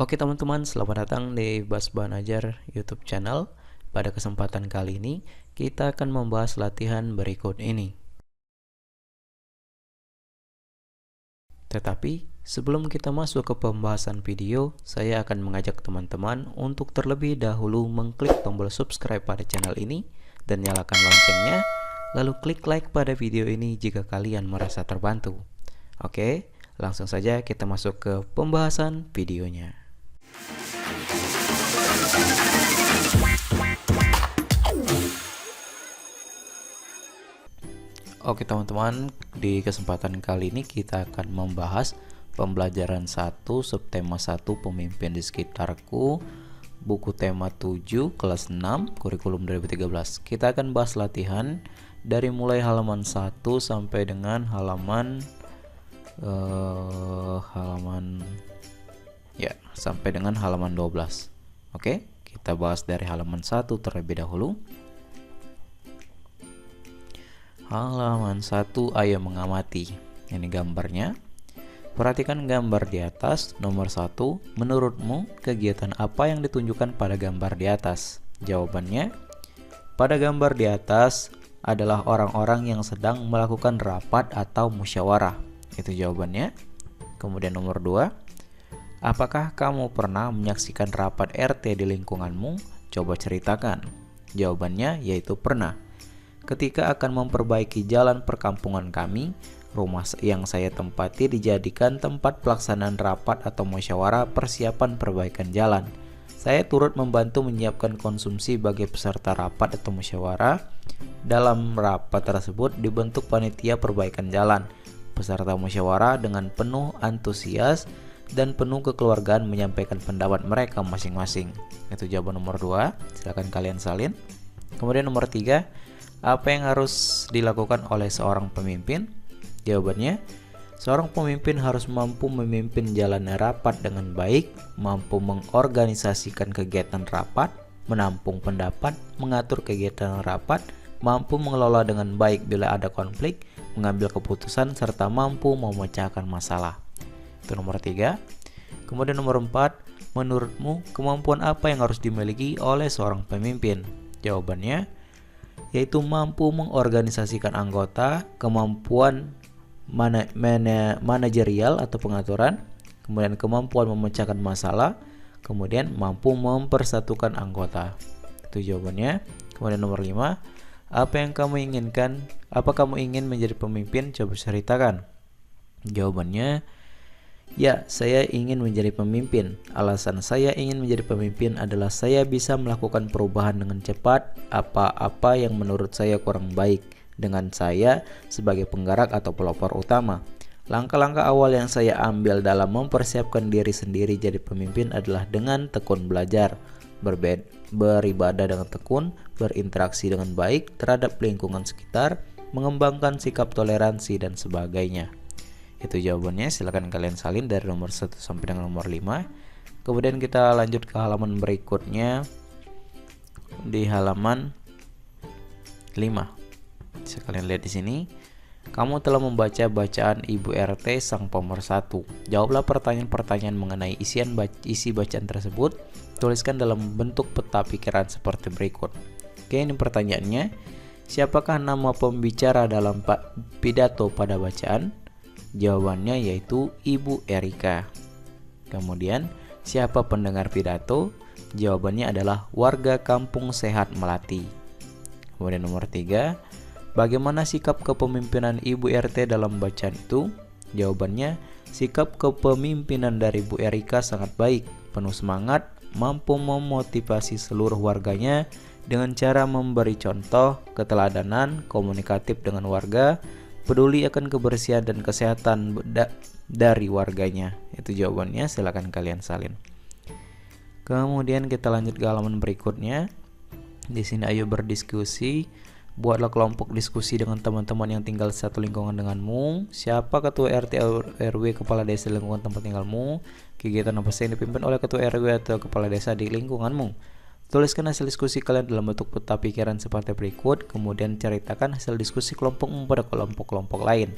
Oke teman-teman, selamat datang di Bas Banajar YouTube channel. Pada kesempatan kali ini, kita akan membahas latihan berikut ini. Tetapi, sebelum kita masuk ke pembahasan video, saya akan mengajak teman-teman untuk terlebih dahulu mengklik tombol subscribe pada channel ini dan nyalakan loncengnya, lalu klik like pada video ini jika kalian merasa terbantu. Oke, langsung saja kita masuk ke pembahasan videonya. Oke teman-teman, di kesempatan kali ini kita akan membahas pembelajaran 1 subtema 1 pemimpin di sekitarku, buku tema 7 kelas 6 kurikulum 2013. Kita akan bahas latihan dari mulai halaman 1 sampai dengan halaman sampai dengan halaman 12. Oke, kita bahas dari halaman 1 terlebih dahulu. Halaman 1, ayo mengamati. Ini gambarnya. Perhatikan gambar di atas. Nomor 1, menurutmu kegiatan apa yang ditunjukkan pada gambar di atas? Jawabannya, pada gambar di atas adalah orang-orang yang sedang melakukan rapat atau musyawarah. Itu jawabannya. Kemudian nomor 2, apakah kamu pernah menyaksikan rapat RT di lingkunganmu? Coba ceritakan. Jawabannya yaitu pernah. Ketika akan memperbaiki jalan perkampungan kami, rumah yang saya tempati dijadikan tempat pelaksanaan rapat atau musyawarah persiapan perbaikan jalan. Saya turut membantu menyiapkan konsumsi bagi peserta rapat atau musyawarah. Dalam rapat tersebut dibentuk panitia perbaikan jalan. Peserta musyawarah dengan penuh antusias dan penuh kekeluargaan menyampaikan pendapat mereka masing-masing. Itu jawaban nomor 2. Silakan kalian salin. Kemudian nomor 3, apa yang harus dilakukan oleh seorang pemimpin? Jawabannya, seorang pemimpin harus mampu memimpin jalannya rapat dengan baik, mampu mengorganisasikan kegiatan rapat, menampung pendapat, mengatur kegiatan rapat, mampu mengelola dengan baik bila ada konflik, mengambil keputusan, serta mampu memecahkan masalah. Itu nomor 3. Kemudian nomor 4, menurutmu kemampuan apa yang harus dimiliki oleh seorang pemimpin? Jawabannya, yaitu mampu mengorganisasikan anggota, kemampuan manajerial atau pengaturan, kemudian kemampuan memecahkan masalah, kemudian mampu mempersatukan anggota. Itu jawabannya. Kemudian nomor 5, apa yang kamu inginkan? Apa kamu ingin menjadi pemimpin? Coba ceritakan. Jawabannya, ya, saya ingin menjadi pemimpin. Alasan saya ingin menjadi pemimpin adalah saya bisa melakukan perubahan dengan cepat apa-apa yang menurut saya kurang baik dengan saya sebagai penggerak atau pelopor utama. Langkah-langkah awal yang saya ambil dalam mempersiapkan diri sendiri jadi pemimpin adalah dengan tekun belajar, beribadah dengan tekun, berinteraksi dengan baik terhadap lingkungan sekitar, mengembangkan sikap toleransi dan sebagainya. Itu jawabannya, silahkan kalian salin dari nomor 1 sampai dengan nomor 5. Kemudian kita lanjut ke halaman berikutnya. Di halaman 5. Bisa kalian lihat di sini. Kamu telah membaca bacaan Ibu RT sang pemersatu. Jawablah pertanyaan-pertanyaan mengenai isi bacaan tersebut. Tuliskan dalam bentuk peta pikiran seperti berikut. Oke, ini pertanyaannya. Siapakah nama pembicara dalam pidato pada bacaan? Jawabannya yaitu Ibu Erika. Kemudian, siapa pendengar pidato? Jawabannya adalah warga kampung sehat Melati. Kemudian nomor 3, bagaimana sikap kepemimpinan Ibu RT dalam bacaan itu? Jawabannya, sikap kepemimpinan dari Bu Erika sangat baik, penuh semangat, mampu memotivasi seluruh warganya dengan cara memberi contoh, keteladanan, komunikatif dengan warga, peduli akan kebersihan dan kesehatan dari warganya. Itu jawabannya, silakan kalian salin. Kemudian kita lanjut ke halaman berikutnya. Di sini ayo berdiskusi. Buatlah kelompok diskusi dengan teman-teman yang tinggal satu lingkungan denganmu. Siapa ketua RT RW kepala desa di lingkungan tempat tinggalmu? Kegiatan apa saja yang dipimpin oleh ketua RW atau kepala desa di lingkunganmu? Tuliskan hasil diskusi kalian dalam bentuk peta pikiran seperti berikut. Kemudian ceritakan hasil diskusi kelompokmu pada kelompok-kelompok lain.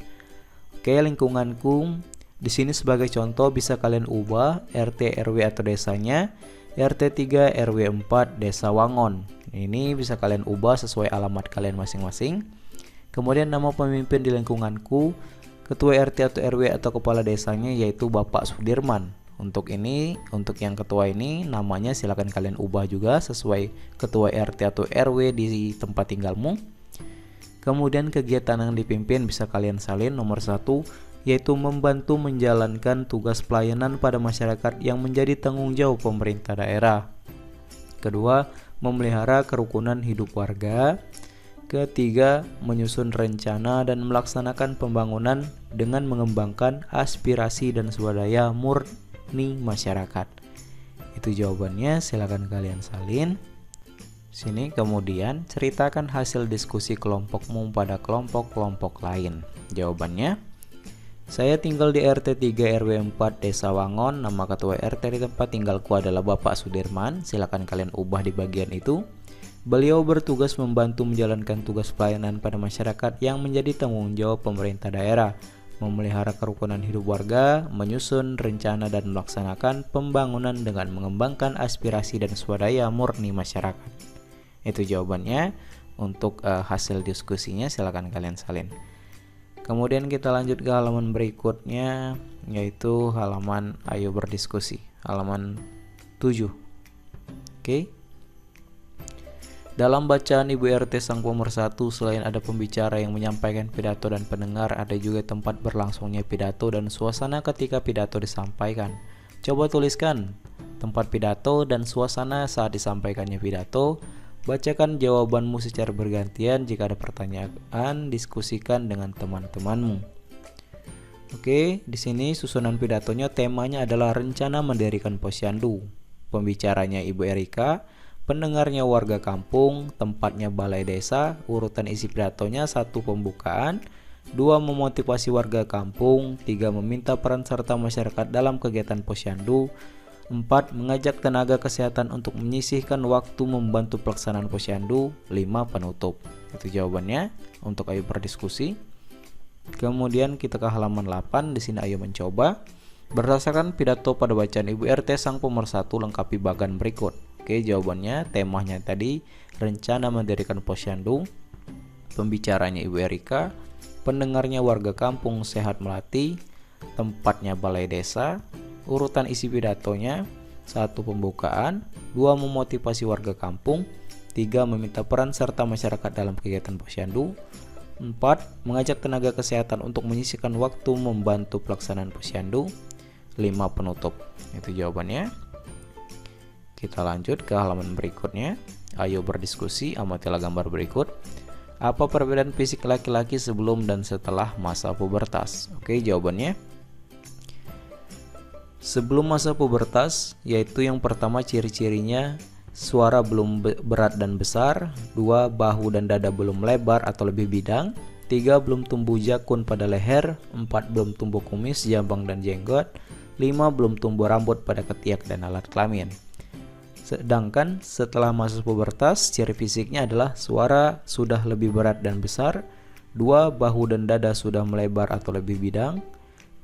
Oke, lingkunganku Di sini sebagai contoh bisa kalian ubah RT RW atau desanya RT 3 RW 4 Desa Wangon. Ini bisa kalian ubah sesuai alamat kalian masing-masing. Kemudian nama pemimpin di lingkunganku, ketua RT atau RW atau kepala desanya yaitu Bapak Sudirman. Untuk yang ketua ini namanya silakan kalian ubah juga sesuai ketua RT atau RW di tempat tinggalmu. Kemudian kegiatan yang dipimpin bisa kalian salin. Nomor 1 yaitu membantu menjalankan tugas pelayanan pada masyarakat yang menjadi tanggung jawab pemerintah daerah. Kedua, memelihara kerukunan hidup warga. Ketiga, menyusun rencana dan melaksanakan pembangunan dengan mengembangkan aspirasi dan swadaya murni masyarakat. Itu jawabannya, silakan kalian salin. Sini kemudian ceritakan hasil diskusi kelompokmu pada kelompok-kelompok lain. Jawabannya, saya tinggal di RT 3 RW 4 Desa Wangon. Nama ketua RT di tempat tinggalku adalah Bapak Sudirman. Silakan kalian ubah di bagian itu. Beliau bertugas membantu menjalankan tugas pelayanan pada masyarakat yang menjadi tanggung jawab pemerintah daerah, memelihara kerukunan hidup warga, menyusun rencana dan melaksanakan pembangunan dengan mengembangkan aspirasi dan swadaya murni masyarakat. Itu jawabannya. Untuk hasil diskusinya silakan kalian salin. Kemudian kita lanjut ke halaman berikutnya, yaitu halaman ayo berdiskusi, halaman 7. Oke. Dalam bacaan Ibu RT sang pemersatu, selain ada pembicara yang menyampaikan pidato dan pendengar, ada juga tempat berlangsungnya pidato dan suasana ketika pidato disampaikan. Coba tuliskan tempat pidato dan suasana saat disampaikannya pidato. Bacakan jawabanmu secara bergantian. Jika ada pertanyaan, diskusikan dengan teman-temanmu. Oke, di sini susunan pidatonya temanya adalah rencana mendirikan posyandu. Pembicaranya Ibu Erika, pendengarnya warga kampung, tempatnya balai desa. Urutan isi pidatonya: 1. Pembukaan, 2. Memotivasi warga kampung, 3. Meminta peran serta masyarakat dalam kegiatan posyandu, 4. Mengajak tenaga kesehatan untuk menyisihkan waktu membantu pelaksanaan posyandu, 5. Penutup. Itu jawabannya. Untuk ayo berdiskusi. Kemudian kita ke halaman 8. Di sini ayo mencoba. Berdasarkan pidato pada bacaan Ibu RT sang pemersatu, lengkapi bagan berikut. Oke, jawabannya temanya tadi rencana mendirikan posyandu, pembicaranya Ibu Erika, pendengarnya warga kampung sehat melati, tempatnya balai desa. Urutan isi pidatonya: 1. Pembukaan, 2. Memotivasi warga kampung, 3. Meminta peran serta masyarakat dalam kegiatan posyandu, 4. Mengajak tenaga kesehatan untuk menyisihkan waktu membantu pelaksanaan posyandu, 5. Penutup. Itu jawabannya. Kita lanjut ke halaman berikutnya. Ayo berdiskusi, amatilah gambar berikut. Apa perbedaan fisik laki-laki sebelum dan setelah masa pubertas? Oke, jawabannya. Sebelum masa pubertas, yaitu yang pertama ciri-cirinya: suara belum berat dan besar, 2. Bahu dan dada belum lebar atau lebih bidang, 3. Belum tumbuh jakun pada leher, 4. Belum tumbuh kumis, jambang dan jenggot, 5. Belum tumbuh rambut pada ketiak dan alat kelamin. Sedangkan setelah masa pubertas, ciri fisiknya adalah suara sudah lebih berat dan besar, 2. Bahu dan dada sudah melebar atau lebih bidang,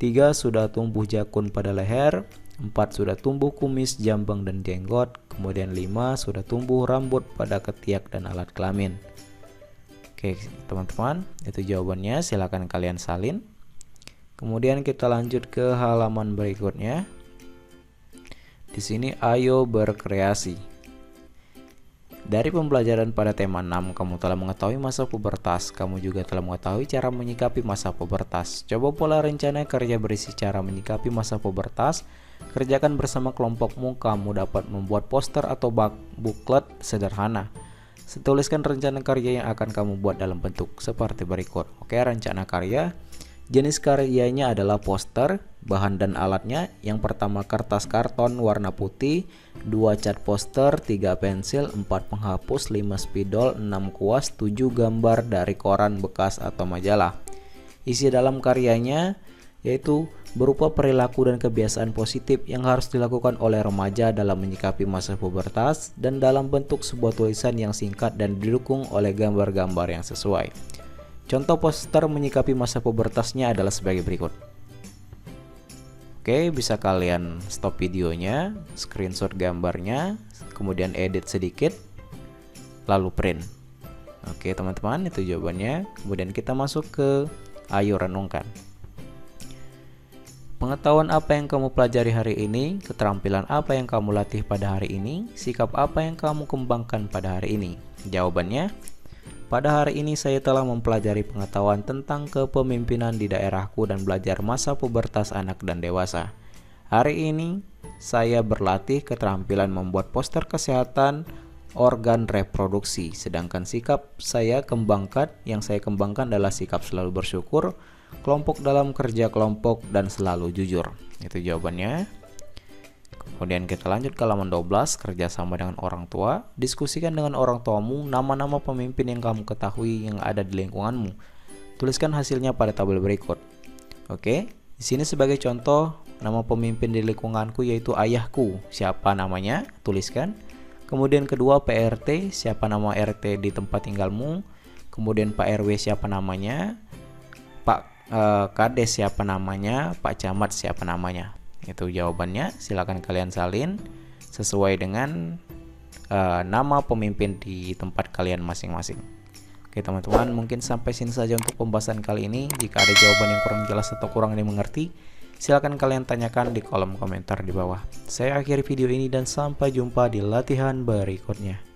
3. Sudah tumbuh jakun pada leher, 4. Sudah tumbuh kumis, jambang dan jenggot, kemudian 5. Sudah tumbuh rambut pada ketiak dan alat kelamin. Oke teman-teman, itu jawabannya, silakan kalian salin. Kemudian kita lanjut ke halaman berikutnya. Di sini ayo berkreasi. Dari pembelajaran pada tema 6, kamu telah mengetahui masa pubertas. Kamu juga telah mengetahui cara menyikapi masa pubertas. Coba pola rencana kerja berisi cara menyikapi masa pubertas. Kerjakan bersama kelompokmu. Kamu dapat membuat poster atau booklet sederhana. Tuliskan rencana kerja yang akan kamu buat dalam bentuk seperti berikut. Oke, rencana karya. Jenis karyanya adalah poster. Bahan dan alatnya: yang pertama kertas karton warna putih, 2 cat poster, 3 pensil, 4 penghapus, 5 spidol, 6 kuas, 7 gambar dari koran bekas atau majalah. Isi dalam karyanya yaitu berupa perilaku dan kebiasaan positif yang harus dilakukan oleh remaja dalam menyikapi masa pubertas, dan dalam bentuk sebuah tulisan yang singkat dan didukung oleh gambar-gambar yang sesuai. Contoh poster menyikapi masa pubertasnya adalah sebagai berikut. Oke, bisa kalian stop videonya, screenshot gambarnya, kemudian edit sedikit, lalu print. Oke teman-teman, itu jawabannya. Kemudian kita masuk ke ayo renungkan. Pengetahuan apa yang kamu pelajari hari ini, keterampilan apa yang kamu latih pada hari ini, sikap apa yang kamu kembangkan pada hari ini. Jawabannya, pada hari ini saya telah mempelajari pengetahuan tentang kepemimpinan di daerahku dan belajar masa pubertas anak dan dewasa. Hari ini saya berlatih keterampilan membuat poster kesehatan organ reproduksi, sedangkan sikap yang saya kembangkan adalah sikap selalu bersyukur, kelompok dalam kerja kelompok, dan selalu jujur. Itu jawabannya. Kemudian kita lanjut ke halaman 12, kerjasama dengan orang tua. Diskusikan dengan orang tuamu nama-nama pemimpin yang kamu ketahui yang ada di lingkunganmu. Tuliskan hasilnya pada tabel berikut. Oke, di sini sebagai contoh, nama pemimpin di lingkunganku yaitu ayahku. Siapa namanya? Tuliskan. Kemudian kedua PRT, siapa nama RT di tempat tinggalmu. Kemudian Pak RW siapa namanya, Pak Kades siapa namanya, Pak Camat siapa namanya. Itu jawabannya. Silakan kalian salin sesuai dengan nama pemimpin di tempat kalian masing-masing. Oke teman-teman, mungkin sampai sini saja untuk pembahasan kali ini. Jika ada jawaban yang kurang jelas atau kurang dimengerti, silakan kalian tanyakan di kolom komentar di bawah. Saya akhiri video ini dan sampai jumpa di latihan berikutnya.